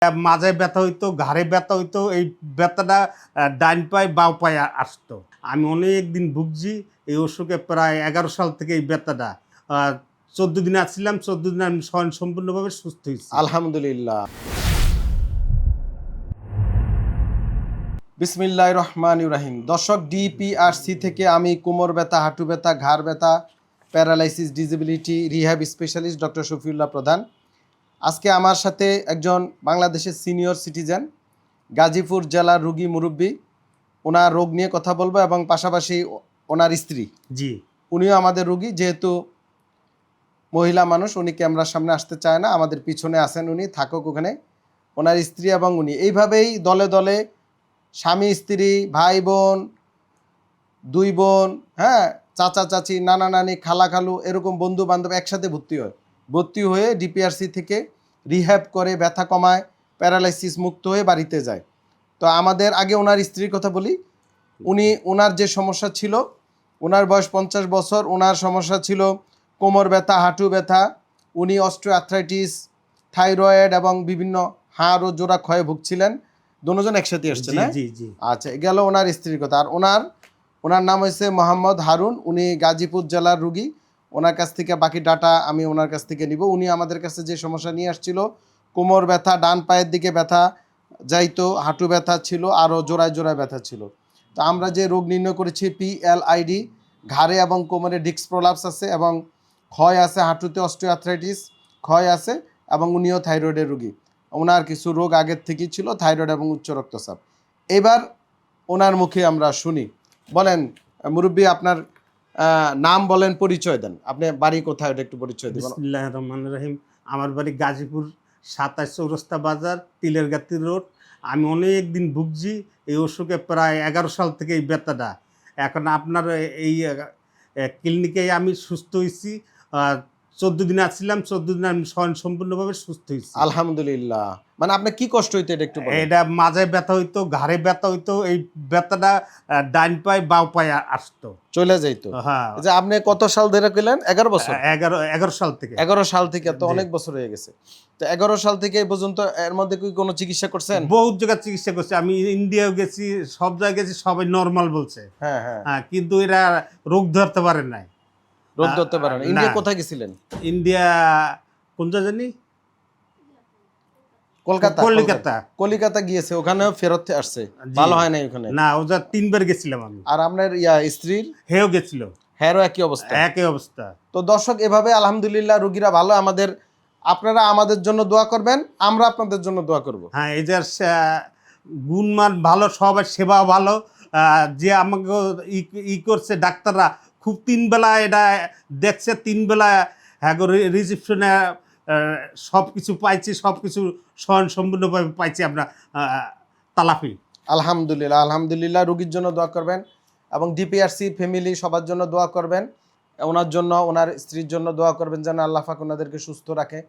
মাজায় ব্যথা হইতো, ঘাড়ে ব্যথা হইতো, এই ব্যথাটা ডাইন পায়ে বাও পায়ে আসতো। আমি অনেক দিন ভুগছি এই অসুখে, প্রায় 11 সাল থেকে এই ব্যথাটা। 14 দিন আসছিলাম, 14 দিন আমি সম্পূর্ণভাবে সুস্থ হয়েছি, আলহামদুলিল্লাহ। বিসমিল্লাহির রহমানির রহিম। দর্শক, ডিপিআরসি থেকে আমি কোমর ব্যথা, হাঁটু ব্যথা, ঘাড় ব্যথা, paralysis, disability rehab specialist doctor Shafiullah প্রধান। আজকে আমার সাথে একজন বাংলাদেশের সিনিয়র সিটিজেন, গাজীপুর জেলার রুগী মুরব্বী, ওনার রোগ নিয়ে কথা বলবো এবং পাশাপাশি ওনার স্ত্রী, জি উনিও আমাদের রুগী। যেহেতু মহিলা মানুষ, উনি ক্যামেরার সামনে আসতে চায় না, আমাদের পিছনে আছেন, উনি থাকুক ওখানে। ওনার স্ত্রী এবং উনি এইভাবেই দলে দলে স্বামী স্ত্রী, ভাই বোন, দুই বোন, হ্যাঁ, চাচা চাচি, নানা নানি, খালা খালু, এরকম বন্ধু বান্ধব একসাথে ভর্তি হয়ে ডিপিআরসি থেকে রিহ্যাব করে, ব্যথা কমায়, প্যারালাইসিস মুক্ত হয়ে বাড়িতে যায়। তো আমাদের আগে ওনার স্ত্রীর কথা বলি। ওনার যে সমস্যা ছিল, ওনার বয়স 50 বছর, ওনার সমস্যা ছিল কোমর ব্যথা, হাঁটু ব্যথা। উনি অস্টিওআর্থ্রাইটিস, থাইরয়েড এবং বিভিন্ন হাড় ও জোড়া ক্ষয়ে ভুগছিলেন। দুজন একসাথে আসছে না? জি জি। আচ্ছা, গেল ওনার স্ত্রীর কথা। আর ওনার নাম হয়েছে মোহাম্মদ হারুন। উনি গাজীপুর জেলার রুগী। ওনার কাছ থেকে বাকি ডাটা আমি ওনার কাছ থেকে নিব। উনি আমাদের কাছে যে সমস্যা নিয়ে আসছিল, কোমর ব্যথা, ডান পায়ের দিকে ব্যথা যাইতো, হাঁটু ব্যথা ছিল, আরও জোড়ায় জোড়ায় ব্যথা ছিল। তো আমরা যে রোগ নির্ণয় করেছি PLID, ঘাড়ে এবং কোমরে ডিস্ক প্রলাপস আছে এবং ক্ষয় আছে, হাঁটুতে অস্টিওআর্থ্রাইটিস ক্ষয় আছে, এবং উনিও থাইরয়েডের রুগী। ওনার কিছু রোগ আগের থেকেই ছিল, থাইরয়েড এবং উচ্চ রক্তচাপ। এবার ওনার মুখে আমরা শুনি। বলেন মুরব্বী, আপনার নাম বলেন, পরিচয় দেন। আপনি বাড়ি কোথায়, ওটা একটু পরিচয় দেবেন। বিসমিল্লাহির রহমানির রহিম। আমার বাড়ি গাজীপুর 27 চৌরাস্তা বাজার, তিলেরগাতি রোড। আমি অনেক দিন ভুগছি এই অসুখে, প্রায় 11 সাল থেকে এই ব্যথাটা। এখন আপনার এই ক্লিনিকে আমি সুস্থ হয়েছি। 14 দিন আসছিলাম, 14 দিন আমি সম্পূর্ণভাবে সুস্থ হয়েছি, আলহামদুলিল্লাহ। মানে আপনার কি কষ্ট হইতো এটা একটু বলেন। এটা মাজায় ব্যথা হইতো, ঘাড়ে ব্যথা হইতো, এই ব্যথাটা ডাইন পায়ে বাও পায়ে আসতো, চলে যাইতো। হ্যাঁ। যে আপনি কত সাল ধরে কইলেন? 11 বছর? 11 সাল থেকে। 11 সাল থেকে তো অনেক বছর হয়ে গেছে। তো 11 সাল থেকে এই পর্যন্ত এর মধ্যে কি কোনো চিকিৎসা করছেন? বহুত জায়গায় চিকিৎসা করছি, আমি ইন্ডিয়াও গেছি, সব জায়গায় গেছি, সবাই নর্মাল বলছে। হ্যাঁ। কিন্তু এরা রোগ ধরতে পারে নাই। রোগ ধরতে পারেন? না। ইন্ডিয়া কোথায় গেছিলেন? ইন্ডিয়া কোন জানি, কলকাতা গিয়েছে, ওখানেও ফেরত আসছে, ভালো হয় নাই ওখানে? না, ওটা 3 বার গেছিলাম আমি। আর আপনার স্ত্রীর? হেও গেছিল, হেরও একই অবস্থা? একই অবস্থা। তো দর্শক, এভাবে আলহামদুলিল্লাহ রোগীরা ভালো। আপনারা আমাদের জন্য দোয়া করবেন, আমরা আপনাদের জন্য দোয়া করব। হ্যাঁ, এই যে গুণমান ভালো, সবার সেবা ভালো। যে আমাকে করছে ডাক্তাররা, খুব 3 বেলা এটা দেখছে, 3 বেলা হ্যাঁ রিসেপশনে সব কিছু পাইছি, সব কিছু সম্পূর্ণভাবে পাইছি আমরা তালাফি। আলহামদুলিল্লাহ। রোগীর জন্য দোয়া করবেন এবং ডিপিআরসি ফ্যামিলি সবার জন্য দোয়া করবেন। ওনার জন্য, ওনার স্ত্রীর জন্য দোয়া করবেন যেন আল্লাহ পাক ওনাদেরকে সুস্থ রাখে।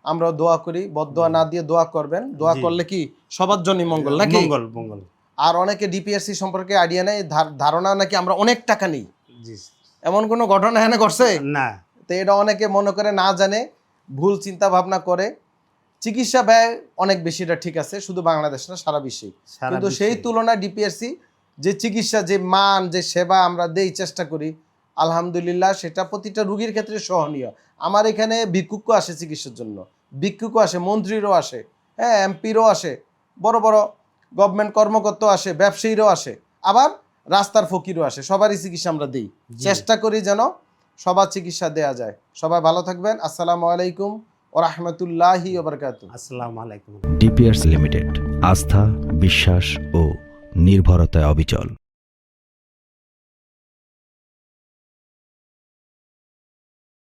আমরাও দোয়া করি, বদদোয়া না দিয়ে দোয়া করবেন। দোয়া করলে কি সবার জন্যই মঙ্গল, নাকি? মঙ্গল। আর অনেকে ডিপিআরসি সম্পর্কে আইডিয়া নেই, ধারণা নাকি আমরা অনেক টাকা নিই। এমন কোনো ঘটনা এখানে ঘটছে না? তো এটা অনেকে মনে করে, না জানে, ভুল চিন্তা ভাবনা করে। চিকিৎসা ব্যয় অনেক বেশি, এটা ঠিক আছে, শুধু বাংলাদেশ না, সারা বিশ্বে। কিন্তু সেই তুলনায় ডিপিআরসি যে চিকিৎসা, যে মান, যে সেবা আমরা দেই, চেষ্টা করি, আলহামদুলিল্লাহ, সেটা প্রতিটা রোগীর ক্ষেত্রে সহনীয়। আমার এখানে ভিক্ষুকও আসে চিকিৎসার জন্য, ভিক্ষুকও আসে, মন্ত্রীরও আসে, হ্যাঁ, এমপিরও আসে, বড় বড় গভর্নমেন্ট কর্মকর্তাও আসে, ব্যবসায়ীরাও আসে, আবার রাস্তার ফকিরও আসে। সবারই চিকিৎসা আমরা দিই, চেষ্টা করি যেন সবার চিকিৎসা দেয়া যায়। সবাই ভালো থাকবেন। আসসালামু আলাইকুম ওয়া রাহমাতুল্লাহি ওয়া বারাকাতুহু। আসসালামু আলাইকুম। ডিপিআরসি লিমিটেড, আস্থা, বিশ্বাস ও নির্ভরতায় অবিচল।